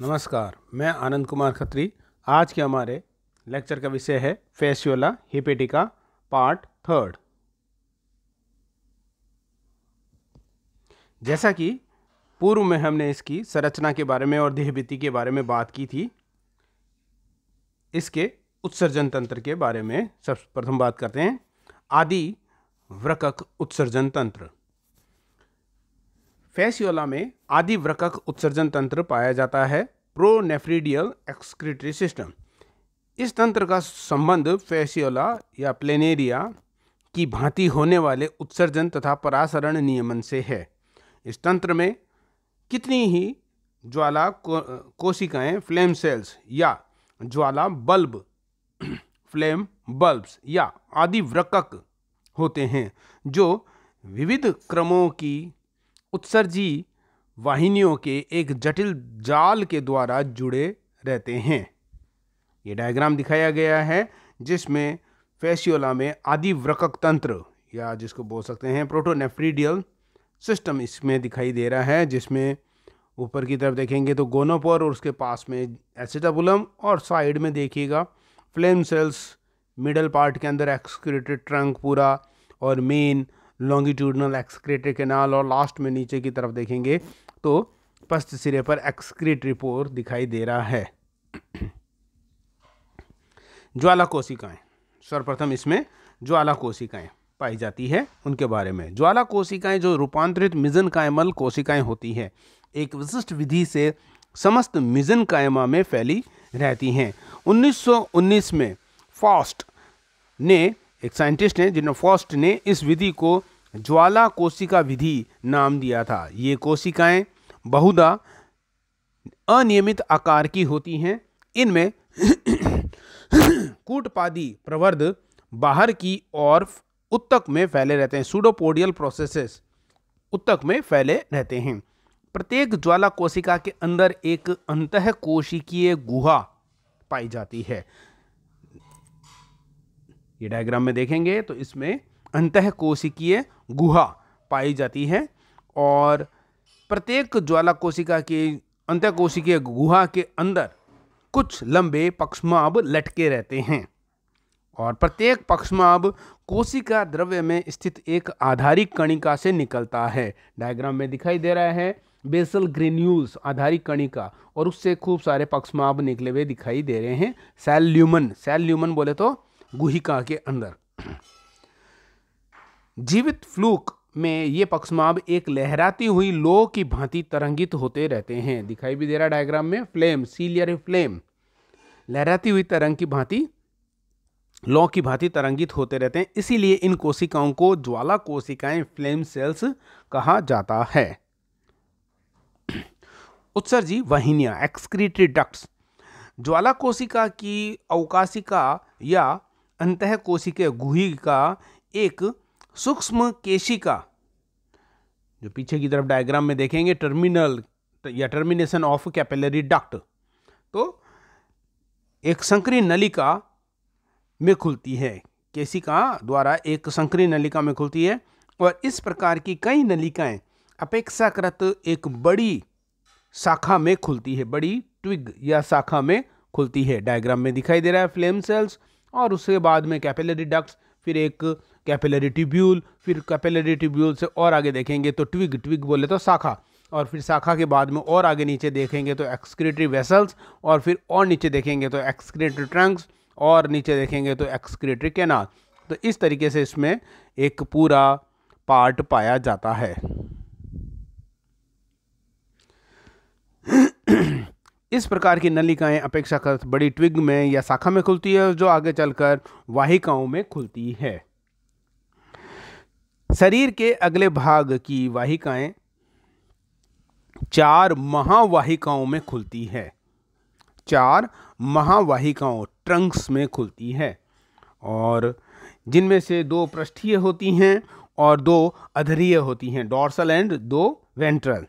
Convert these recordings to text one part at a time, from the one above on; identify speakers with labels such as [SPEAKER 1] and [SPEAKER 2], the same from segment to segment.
[SPEAKER 1] नमस्कार, मैं आनंद कुमार खत्री। आज के हमारे लेक्चर का विषय है फैसियोला हिपेटिका पार्ट 3। जैसा कि पूर्व में हमने इसकी संरचना के बारे में और देहभित्ति के बारे में बात की थी, इसके उत्सर्जन तंत्र के बारे में सर्वप्रथम बात करते हैं। आदि वृक्क उत्सर्जन तंत्र। फैसियोला में आदि वृक्क उत्सर्जन तंत्र पाया जाता है, प्रोनेफ्रिडियल एक्सक्रीटरी सिस्टम। इस तंत्र का संबंध फैसियोला या प्लेनेरिया की भांति होने वाले उत्सर्जन तथा परासरण नियमन से है। इस तंत्र में कितनी ही ज्वाला कोशिकाएं फ्लेम सेल्स या ज्वाला बल्ब फ्लेम बल्ब्स या आदि वृक्क होते हैं, जो विविध क्रमों की उत्सर्जी वाहिनियों के एक जटिल जाल के द्वारा जुड़े रहते हैं। ये डायग्राम दिखाया गया है जिसमें फैसियोला में आदि वृक्क तंत्र या जिसको बोल सकते हैं प्रोटोनेफ्रिडियल सिस्टम इसमें दिखाई दे रहा है, जिसमें ऊपर की तरफ देखेंगे तो गोनोपोर और उसके पास में एसिटाबुलम और साइड में देखिएगा फ्लेम सेल्स, मिडल पार्ट के अंदर एक्सक्रीटरी ट्रंक पूरा और मेन लॉन्गिट्यूडनल एक्सक्रीटरी कैनाल, और लास्ट में नीचे की तरफ देखेंगे तो पश्च सिरे पर एक्सक्रीटरी पोर दिखाई दे रहा है। ज्वाला कोशिकाएं, सर्वप्रथम इसमें ज्वाला कोशिकाएं पाई जाती है, उनके बारे में। ज्वाला कोशिकाएं जो रूपांतरित मिजनकायमल कोशिकाएं होती है, एक विशिष्ट विधि से समस्त मिजनकायमा में फैली रहती हैं। 1919 में फॉस्ट ने, एक साइंटिस्ट हैं जिन्होंने फॉस्ट ने इस विधि को ज्वाला कोशिका विधि नाम दिया था। ये कोशिकाएं बहुधा अनियमित आकार की होती हैं। इनमें कूटपादी प्रवर्ध बाहर की ओर उत्तक में फैले रहते हैं। सूडोपोडियल प्रोसेसेस उत्तक में फैले रहते हैं। प्रत्येक ज्वाला कोशिका के अंदर एक अंतःकोशिकीय गुहा पाई जाती है। ये डायग्राम में देखेंगे तो इसमें अंतःकोशिकीय गुहा पाई जाती है, और प्रत्येक ज्वाला कोशिका के अंतःकोशिकीय गुहा के अंदर कुछ लंबे पक्षमाभ लटके रहते हैं, और प्रत्येक पक्षमाभ कोशिका द्रव्य में स्थित एक आधारिक कणिका से निकलता है। डायग्राम में दिखाई दे रहा है बेसल ग्रेन्यूल्स, आधारिक कणिका, और उससे खूब सारे पक्षमाभ निकले हुए दिखाई दे रहे हैं। सेल ल्यूमन बोले तो गुहिका के अंदर। जीवित फ्लूक में ये पक्षमाभ एक लहराती हुई लौ की भांति तरंगित होते रहते हैं। दिखाई भी दे रहा डायग्राम में फ्लेम, सीलियरी फ्लेम, लहराती हुई तरंग की भांति, लौ की भांति तरंगित होते रहते हैं। इसीलिए इन कोशिकाओं को ज्वाला कोशिकाएं, फ्लेम सेल्स कहा जाता है। उत्सर्जी वाहिनियां, एक्सक्रीटरी डक्ट्स। ज्वाला कोशिका की अवकाशिका या अंतःकोशिकीय गुहिका एक सूक्ष्म केशिका, जो पीछे की तरफ डायग्राम में देखेंगे टर्मिनल या टर्मिनेशन ऑफ कैपिलरी डक्ट, तो एक संकरी नलिका में खुलती है। केशिका द्वारा एक संकरी नलिका में खुलती है, और इस प्रकार की कई नलिकाएं अपेक्षाकृत एक बड़ी शाखा में खुलती है, बड़ी ट्विग या शाखा में खुलती है। डायग्राम में दिखाई दे रहा है फ्लेम सेल्स, और उसके बाद में कैपिलरी डक्ट्स, फिर एक कैपिलरी ट्यूब्यूल, फिर कैपिलरी ट्यूब्यूल से और आगे देखेंगे तो ट्विग बोले तो शाखा, और फिर शाखा के बाद में और आगे नीचे देखेंगे तो एक्सक्रीटरी वेसल्स, और फिर और नीचे देखेंगे तो एक्सक्रीटरी ट्रंक्स, और नीचे देखेंगे तो एक्सक्रीटरी कैनाल। तो इस तरीके से इसमें एक पूरा पार्ट पाया जाता है। इस प्रकार की नलिकाएं अपेक्षाकृत बड़ी ट्विग में या शाखा में खुलती है, जो आगे चलकर वाहिकाओं में खुलती है। शरीर के अगले भाग की वाहिकाएं 4 महावाहिकाओं में खुलती है। 4 महावाहिकाओं ट्रंक्स में खुलती है, और जिनमें से 2 पृष्ठीय होती हैं और 2 अधरीय होती हैं, डॉर्सल एंड 2 वेंट्रल।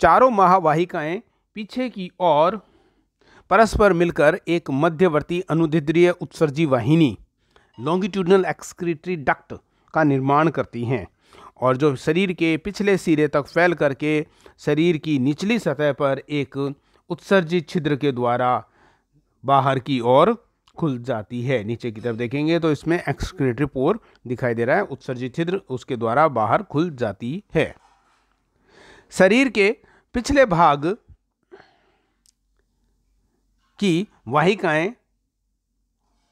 [SPEAKER 1] चारों महावाहिकाएं पीछे की ओर परस्पर मिलकर एक मध्यवर्ती अनुदैर्ध्य उत्सर्जी वाहिनी, लॉन्गिट्यूडनल एक्सक्रीटरी डक्ट का निर्माण करती हैं, और जो शरीर के पिछले सिरे तक फैल करके शरीर की निचली सतह पर एक उत्सर्जित छिद्र के द्वारा बाहर की ओर खुल जाती है। नीचे की तरफ देखेंगे तो इसमें एक्सक्रीटरी पोर दिखाई दे रहा है, उत्सर्जित छिद्र उसके द्वारा बाहर खुल जाती है। शरीर के पिछले भाग की वाहिकाएं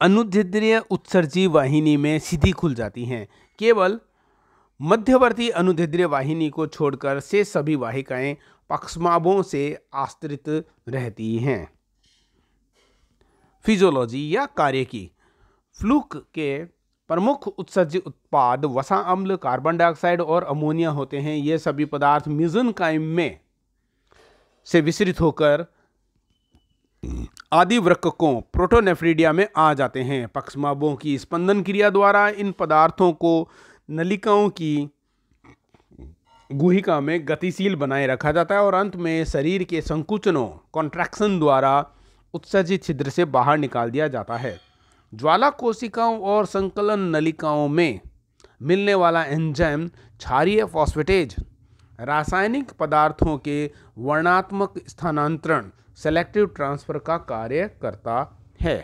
[SPEAKER 1] अनुदैर्ध्य उत्सर्जी वाहिनी में सीधी खुल जाती हैं। केवल मध्यवर्ती अनुदैर्ध्य वाहिनी को छोड़कर से सभी वाहिकाएं पक्षमाभों से आश्रित रहती हैं। फिजियोलॉजी या कार्य की फ्लूक के प्रमुख उत्सर्जित उत्पाद वसा अम्ल, कार्बन डाइऑक्साइड और अमोनिया होते हैं। ये सभी पदार्थ मेसेनकाइम में से विसरित होकर आदि वृक्कों प्रोटोनेफ्रिडिया में आ जाते हैं। पक्षमाभों की स्पंदन क्रिया द्वारा इन पदार्थों को नलिकाओं की गुहिका में गतिशील बनाए रखा जाता है और अंत में शरीर के संकुचनों कॉन्ट्रैक्शन द्वारा उत्सर्जित छिद्र से बाहर निकाल दिया जाता है। ज्वाला कोशिकाओं और संकलन नलिकाओं में मिलने वाला एंजाइम क्षारीय फॉस्फेटेज रासायनिक पदार्थों के वर्णात्मक स्थानांतरण सेलेक्टिव ट्रांसफर का कार्य करता है।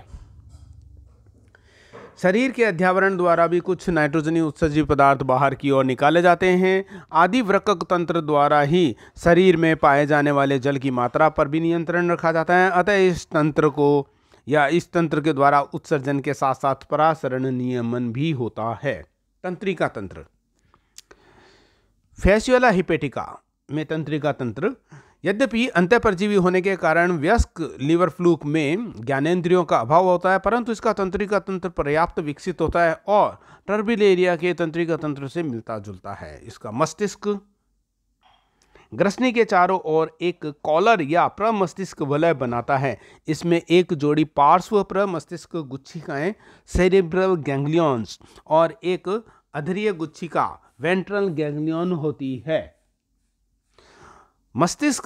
[SPEAKER 1] शरीर के अध्यावरण द्वारा भी कुछ नाइट्रोजनी उत्सर्जित पदार्थ बाहर की ओर निकाले जाते हैं। आदि वृक्क तंत्र द्वारा ही शरीर में पाए जाने वाले जल की मात्रा पर भी नियंत्रण रखा जाता है। अतः इस तंत्र के द्वारा उत्सर्जन के साथ साथ परासरण नियमन भी होता है। तंत्रिका तंत्र फैसियोला हिपेटिका में तंत्रिका तंत्र यद्यपि अंतःपरजीवी होने के कारण वयस्क लीवर फ्लूक में ज्ञानेंद्रियों का अभाव होता है, परंतु इसका तंत्रिका तंत्र पर्याप्त विकसित होता है और टर्बिलेरिया के तंत्रिका तंत्र से मिलता जुलता है। इसका मस्तिष्क ग्रसनी के चारों ओर एक कॉलर या प्रमस्तिष्क वलय बनाता है। इसमें एक जोड़ी पार्श्व प्रमस्तिष्क गुच्छिकाएं सेरेब्रल गैंग्लियंस और एक अधरीय गुच्छिका वेंट्रल गैंग्लियन होती है। मस्तिष्क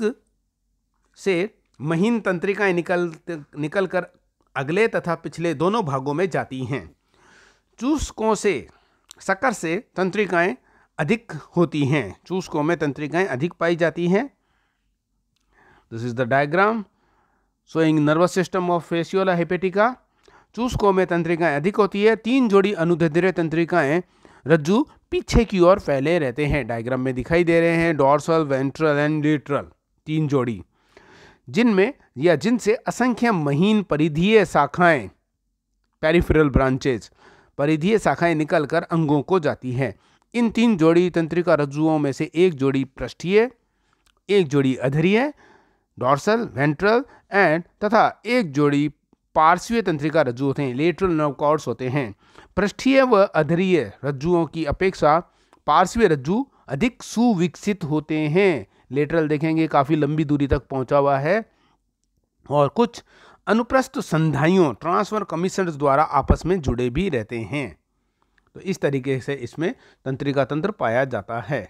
[SPEAKER 1] से महीन तंत्रिकाएं निकलकर अगले तथा पिछले दोनों भागों में जाती हैं। चूसकों से शक्कर से तंत्रिकाएं अधिक होती हैं। चूसकों में तंत्रिकाएं अधिक पाई जाती हैं। This is the diagram showing nervous system of Fasciola hepatica. चूसकों में तंत्रिकाएं अधिक होती है। 3 जोड़ी अनुदैर्ध्य तंत्रिकाएं रज्जु पीछे की ओर फैले रहते हैं। डायग्राम में दिखाई दे रहे हैं डॉर्सल, वेंट्रल एंड लेटरल 3 जोड़ी, जिनमें या जिनसे असंख्य महीन परिधीय शाखाएं पेरिफेरल ब्रांचेज परिधीय शाखाएं निकलकर अंगों को जाती हैं। इन 3 जोड़ी तंत्रिका रज्जुओं में से एक जोड़ी पृष्ठीय, एक जोड़ी अधरीय डॉर्सल वेंट्रल एंड तथा एक जोड़ी पार्श्वीय तंत्रिका रज्जु होते हैं, लेटरल नर्व कॉर्ड्स होते हैं। पृष्ठीय व अधरीय रज्जुओं की अपेक्षा पार्श्वीय रज्जु अधिक सुविकसित होते हैं। लेटरल देखेंगे काफी लंबी दूरी तक पहुंचा हुआ है और कुछ अनुप्रस्थ संधाइयों ट्रांसफर कमीशंस द्वारा आपस में जुड़े भी रहते हैं। तो इस तरीके से इसमें तंत्रिका तंत्र पाया जाता है।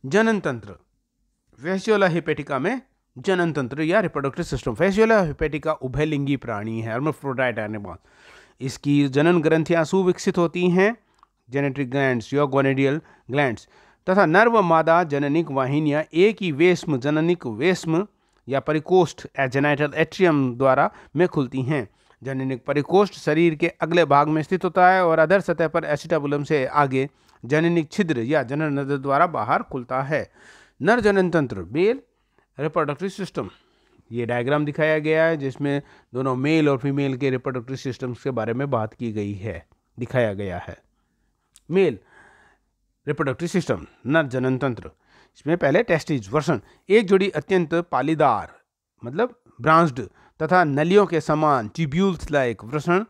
[SPEAKER 1] जनन तंत्र फैसियोला हिपेटिका में जनन तंत्र या रिप्रोडक्टिव सिस्टम। फैसियोला हिपेटिका उभयलिंगी प्राणी है, हर्माफ्रोडाइट एनिमल। इसकी जनन ग्रंथियां सुविकसित होती हैं, जेनेटिक ग्लैंड्स या गोनेडियल ग्लैंड्स, तथा नर व मादा जननिक वाहिनियां एक ही वेश्म जननिक वेश्म या परिकोष्ठ जेनाइटल एट्रियम द्वारा में खुलती हैं। जननिक परिकोष्ठ शरीर के अगले भाग में स्थित होता है और अधर सतह पर एसिटाबुलम से आगे जननिक छिद्र या जनन नद द्वारा बाहर खुलता है। नर जनन तंत्र मेल रिप्रोडक्टिव सिस्टम, ये डायग्राम दिखाया गया है जिसमें दोनों मेल और फीमेल के रिप्रोडक्टिव सिस्टम्स के बारे में बात की गई है, दिखाया गया है। मेल रिप्रोडक्टिव सिस्टम नर जनन तंत्र, इसमें पहले टेस्टिज वर्षण, एक जोड़ी अत्यंत पालीदार मतलब ब्रांच्ड तथा नलियों के समान ट्यूब्यूल्स लाइक वृषण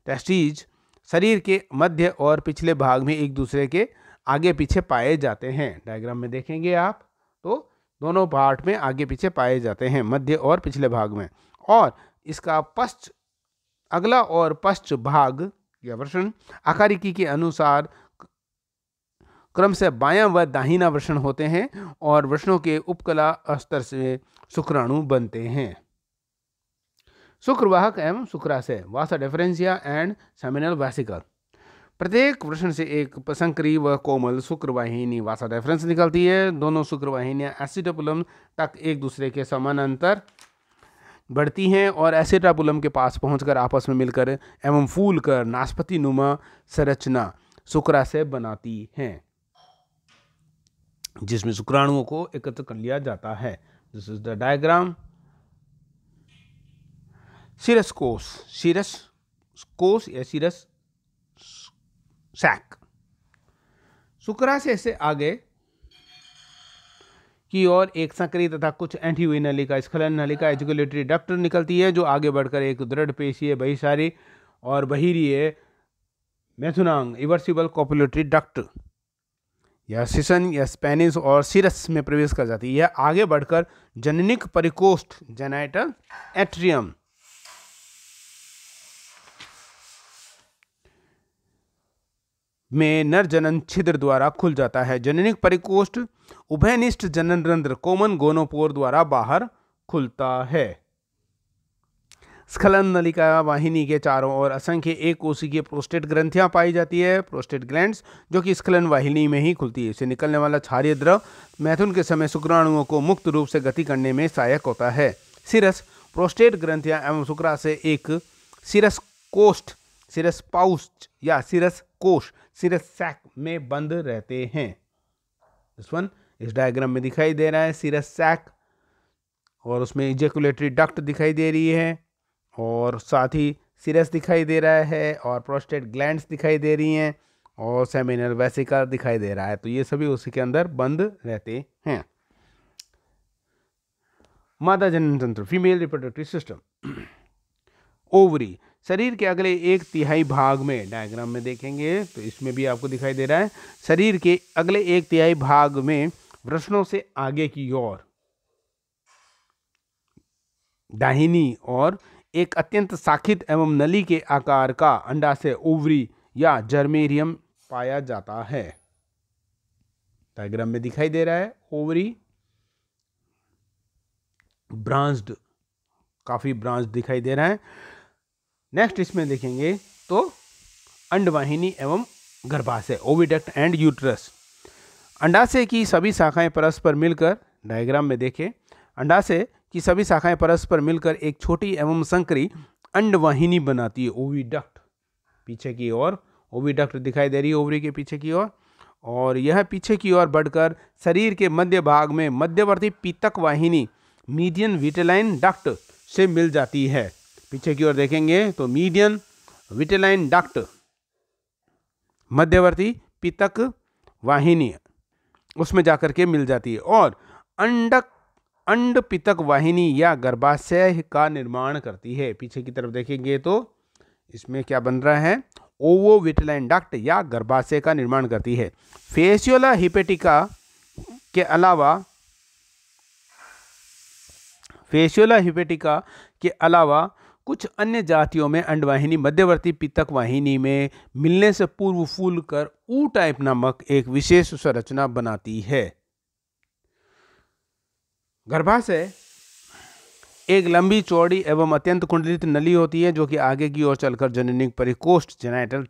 [SPEAKER 1] टेस्टिज शरीर के मध्य और पिछले भाग में एक दूसरे के आगे पीछे पाए जाते हैं। डायग्राम में देखेंगे आप तो दोनों पार्ट में आगे पीछे पाए जाते हैं, मध्य और पिछले भाग में। और इसका पश्च अगला और पश्च भाग या वृषण आकारिकी के अनुसार क्रम से बायां व दाहिना वृषण होते हैं और वृषणों के उपकला स्तर से शुक्राणु बनते हैं। शुक्रवाहक एवं शुक्राशय वासा डिफरेंशिया एंड सेमिनल वेसिकल। प्रत्येक वृषण से एक संकरी व कोमल शुक्रवाहिनी वासा डिफरेंस निकलती है। दोनों शुक्रवाहिनियां एसिटापुलम तक एक दूसरे के समानांतर बढ़ती हैं और एसिटापुलम के पास पहुंचकर आपस में मिलकर एवं फूलकर नाशपाती नुमा संरचना शुक्राशय बनाती हैं, जिसमें शुक्राणुओं को एकत्र कर लिया जाता है। This is the diagram. Serous कोश या सीरस सैक। शुक्राशय से आगे की ओर एक संकरी तथा कुछ एंटी हुई नलिका स्खलन नलिका एजुकुलेटरी डक्ट निकलती है, जो आगे बढ़कर एक दृढ़ पेशीय बहिसारी और बहिरीय मैथुनांग इवर्सिबल कॉपुलेटरी डक्ट या सिसन या स्पेनिस और सीरस में प्रवेश कर जाती है। यह आगे बढ़कर जननिक परिकोष्ठ जेनाइटल एट्रियम में नर जनन छिद्र द्वारा खुल जाता है। जननिक परिकोष्ठ उभयनिष्ठ जनन रंध्र कॉमन गोनोपोर द्वारा बाहर खुलता है। स्खलन नलिका वाहिनी के चारों ओर असंख्य एक कोशिकीय प्रोस्टेट ग्रंथियां पाई जाती है, प्रोस्टेट ग्लैंड्स, जो कि स्खलन वाहिनी में ही खुलती है। इससे निकलने वाला क्षारीय द्रव मैथुन के समय शुक्राणुओं को मुक्त रूप से गति करने में सहायक होता है। सिरस प्रोस्टेट ग्रंथियां एवं शुक्राशय एक सिरस कोष्ठ, सिरस पाउच या सिरस कोश, सिरस सैक में बंद रहते हैं। इस डायग्राम में दिखाई दे रहा है सिरस सैक, और उसमें इजैकुलेटरी डक्ट दिखाई दे रही है और साथ ही सिरस दिखाई दे रहा है और प्रोस्टेट ग्लैंड्स दिखाई दे रही हैं और सेमिनल वेसिकल दिखाई दे रहा है। तो ये सभी उसी के अंदर बंद रहते हैं। मादा जनन तंत्र, फीमेल रिप्रोडक्टिव सिस्टम। ओवरी शरीर के अगले एक तिहाई भाग में, डायग्राम में देखेंगे तो इसमें भी आपको दिखाई दे रहा है, शरीर के अगले एक तिहाई भाग में वृषणों से आगे की ओर दाहिनी और एक अत्यंत शाखित एवं नली के आकार का अंडाशय ओवरी या जर्मेरियम पाया जाता है। डायग्राम में दिखाई दे रहा है ओवरी ब्रांच्ड, काफी ब्रांच दिखाई दे रहा है। नेक्स्ट इसमें देखेंगे तो अंडवाहिनी एवं गर्भाशय, ओविडक्ट एंड यूट्रस। अंडाशय की सभी शाखाएं परस्पर मिलकर, डायग्राम में देखें, अंडाशय की सभी शाखाएं परस्पर मिलकर एक छोटी एवं संकरी अंडवाहिनी बनाती है, ओविडक्ट। पीछे की ओर ओविडक्ट दिखाई दे रही है ओवरी के पीछे की ओर, और यह पीछे की ओर बढ़कर शरीर के मध्य भाग में मध्यवर्ती पीतक वाहिनी मीडियन विटेलाइन डक्ट से मिल जाती है। पीछे की ओर देखेंगे तो मीडियन विटेलाइन डक्ट, मध्यवर्ती पीतक वाहिनी, उसमें जाकर के मिल जाती है और अंड पितक वाहिनी या गर्भाशय का निर्माण करती है। पीछे की तरफ देखेंगे तो इसमें क्या बन रहा है, ओवोविटेलाइन डक्ट या गर्भाशय का निर्माण करती है। फेसियोला हिपेटिका के अलावा कुछ अन्य जातियों में अंडवाहिनी मध्यवर्ती पितक वाहिनी में मिलने से पूर्व फूलकर ऊ टाइप नामक एक विशेष संरचना बनाती है। गर्भाशय एक लंबी चौड़ी एवं अत्यंत कुंडलित नली होती है, जो कि आगे की ओर चलकर जननिक परिकोष्ठ जेनाइटल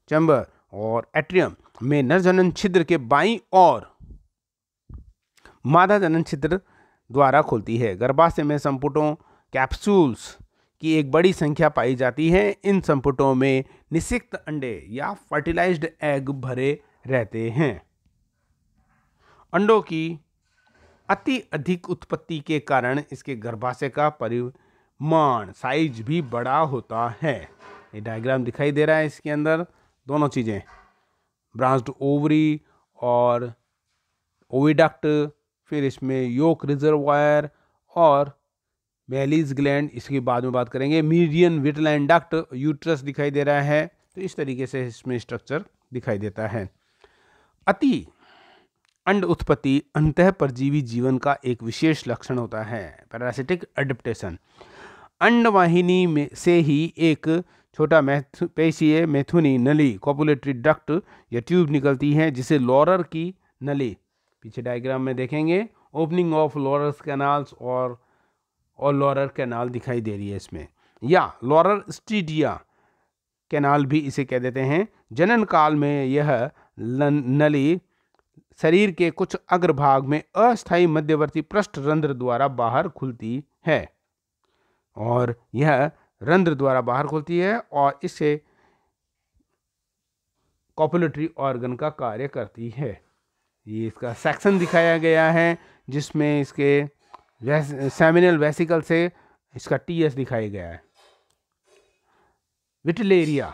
[SPEAKER 1] चैम्बर और एट्रियम में नर जनन छिद्र के बाईं ओर मादा जनन छिद्र द्वारा खुलती है। गर्भाशय में संपुटों कैप्सूल्स की एक बड़ी संख्या पाई जाती है। इन संपुटों में निषिक्त अंडे या फर्टिलाइज्ड एग भरे रहते हैं। अंडों की अति अधिक उत्पत्ति के कारण इसके गर्भाशय का परिमाण, साइज भी बड़ा होता है। ये डायग्राम दिखाई दे रहा है, इसके अंदर दोनों चीजें, ब्रांच्ड ओवरी और ओविडक्ट, फिर इसमें योक रिजर्वायर और बेलीज ग्लैंड, इसके बाद में बात करेंगे। मीडियन विटेलाइन डक्ट, यूट्रस दिखाई दे रहा है। तो इस तरीके से इसमें स्ट्रक्चर दिखाई देता है। अति अंड उत्पत्ति अंतः परजीवी जीवन का एक विशेष लक्षण होता है, पैरासिटिक एडेप्टेशन। अंडवाहिनी में से ही एक छोटा पेशीय मैथुनी नली कॉपुलेटरी डक्ट या ट्यूब निकलती है, जिसे लॉरर की नली, पीछे डायग्राम में देखेंगे, ओपनिंग ऑफ लॉरर्स कैनाल्स और लॉरर कैनाल दिखाई दे रही है इसमें, या लॉरर स्टीडिया कैनाल भी इसे कह देते हैं। जनन काल में यह नली शरीर के कुछ अग्रभाग में अस्थायी मध्यवर्ती पृष्ठ रंध्र द्वारा बाहर खुलती है, और यह रंध्र द्वारा बाहर खुलती है और इससे कॉपुलेटरी ऑर्गन का कार्य करती है। ये इसका सेक्शन दिखाया गया है, जिसमें इसके सेमिनल वेसिकल से इसका टीएस दिखाया गया है। विटिलेरिया।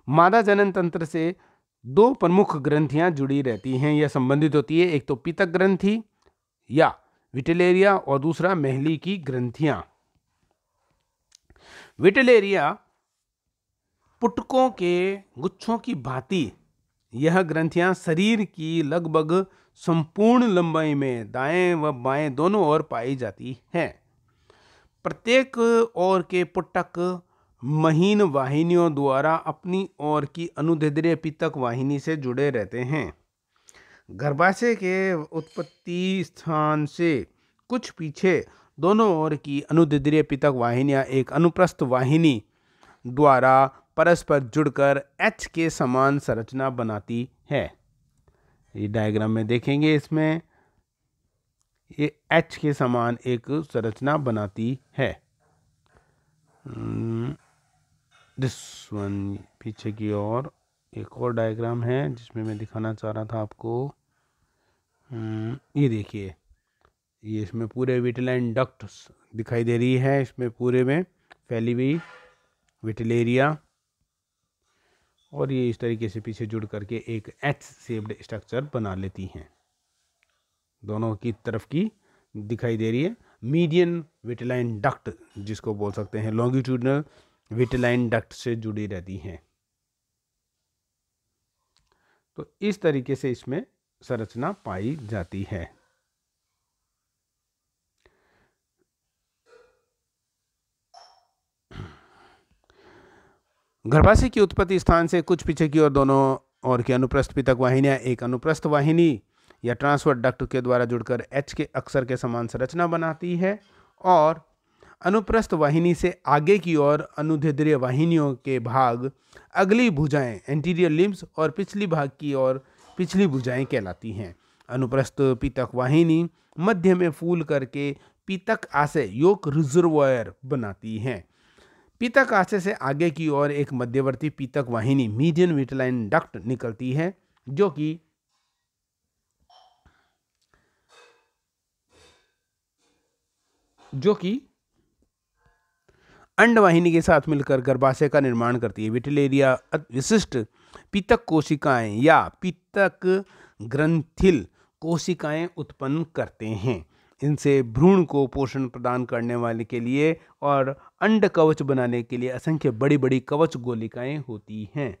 [SPEAKER 1] मादा जनन तंत्र से दो प्रमुख ग्रंथियां जुड़ी रहती हैं, यह संबंधित होती है, एक तो पितक ग्रंथि या विटिलेरिया और दूसरा महली की ग्रंथियां। विटिलेरिया पुटकों के गुच्छों की भांति यह ग्रंथियां शरीर की लगभग संपूर्ण लंबाई में दाएं व बाएं दोनों ओर पाई जाती हैं। प्रत्येक ओर के पुटक महीन वाहिनियों द्वारा अपनी ओर की अनुदैर्ध्य पितक वाहिनी से जुड़े रहते हैं। गर्भाशय के उत्पत्ति स्थान से कुछ पीछे दोनों ओर की अनुदैर्ध्य पितक वाहिनियां एक अनुप्रस्थ वाहिनी द्वारा परस्पर जुड़कर एच के समान संरचना बनाती है। ये डायग्राम में देखेंगे, इसमें ये एच के समान एक संरचना बनाती है। दिस वन पीछे की ओर एक और डायग्राम है जिसमें मैं दिखाना चाह रहा था आपको। ये देखिए, ये इसमें पूरे विटिलाइन डक्ट दिखाई दे रही है, इसमें पूरे में फैली हुई विटिलेरिया, और ये इस तरीके से पीछे जुड़ करके एक एच शेप्ड स्ट्रक्चर बना लेती हैं। दोनों की तरफ की दिखाई दे रही है मीडियन विटिलाइन डक्ट, जिसको बोल सकते हैं लॉन्गिट्यूडनल विटिलाइन डक्ट से जुड़ी रहती हैं। तो इस तरीके से इसमें संरचना पाई जाती है। गर्भाशय की उत्पत्ति स्थान से कुछ पीछे की ओर दोनों ओर की अनुप्रस्थ पितक वाहिनियां एक अनुप्रस्थ वाहिनी या ट्रांसवर्स डक्ट के द्वारा जुड़कर एच के अक्षर के समान संरचना बनाती है, और अनुप्रस्थ वाहिनी से आगे की ओर अनुदैर्ध्य वाहिनियों के भाग अगली भुजाएं एंटीरियर लिम्स और पिछली भाग की ओर पिछली भुजाएं कहलाती हैं। अनुप्रस्थ पितक वाहिनी मध्य में फूल करके पितक आशय योक रिजर्वायर बनाती है। पितक आशय से आगे की ओर एक मध्यवर्ती पितक वाहिनी मीडियन विटिलाइन डक्ट निकलती है, जो कि अंडवाहिनी के साथ मिलकर गर्भाशय का निर्माण करती है। विटिलेरिया विशिष्ट पितक कोशिकाएं या पितक ग्रंथिल कोशिकाएं उत्पन्न करते हैं। इनसे भ्रूण को पोषण प्रदान करने वाले के लिए और अंड कवच बनाने के लिए असंख्य बड़ी बड़ी कवच गोलिकाएं होती हैं।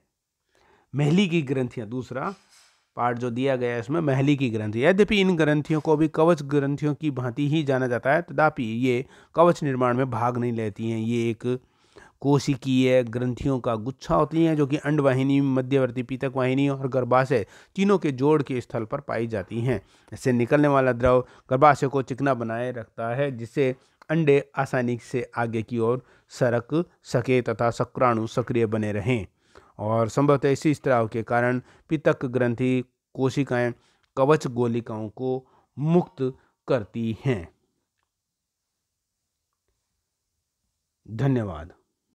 [SPEAKER 1] महली की ग्रंथियां, दूसरा पार्ट जो दिया गया है इसमें महली की ग्रंथि। यद्यपि इन ग्रंथियों को भी कवच ग्रंथियों की भांति ही जाना जाता है, तथापि ये कवच निर्माण में भाग नहीं लेती हैं। ये एक कोशिकीय ग्रंथियों का गुच्छा होती हैं, जो कि अंडवाहिनी, मध्यवर्ती पितक वाहिनी और गर्भाशय तीनों के जोड़ के स्थल पर पाई जाती हैं। इससे निकलने वाला द्रव गर्भाशय को चिकना बनाए रखता है, जिससे अंडे आसानी से आगे की ओर सरक सके तथा शुक्राणु सक्रिय बने रहें, और संभवतः इसी स्त्राव के कारण पितक ग्रंथि कोशिकाएं कवच गोलिकाओं को मुक्त करती हैं। धन्यवाद।